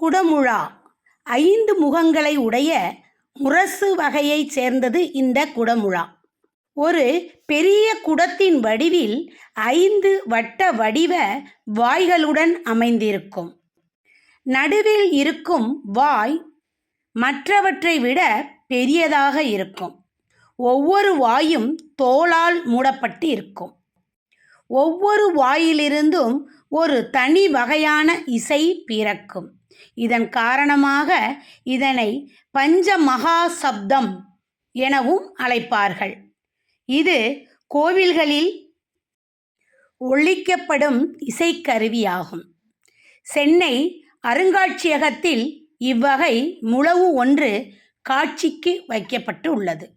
குடமுழா 5 முகங்களை உடைய முரசு வகையைச் சேர்ந்தது இந்த குடமுழா. ஒரு பெரிய குடத்தின் வடிவில் 5 வட்ட வடிவ வாய்களுடன் அமைந்திருக்கும். நடுவில் இருக்கும் வாய் மற்றவற்றை விட பெரியதாக இருக்கும். ஒவ்வொரு வாயும் தோலால் மூடப்பட்டு இருக்கும். ஒவ்வொரு வாயிலிருந்தும் ஒரு தனி வகையான இசை பிறக்கும். இதன் காரணமாக இதனை பஞ்சமகா சப்தம் எனவும் அழைப்பார்கள். இது கோவில்களில் ஒலிக்கப்படும் இசைக்கருவியாகும். சென்னை அருங்காட்சியகத்தில் இவ்வகை முழவு ஒன்று காட்சிக்கு வைக்கப்பட்டு உள்ளது.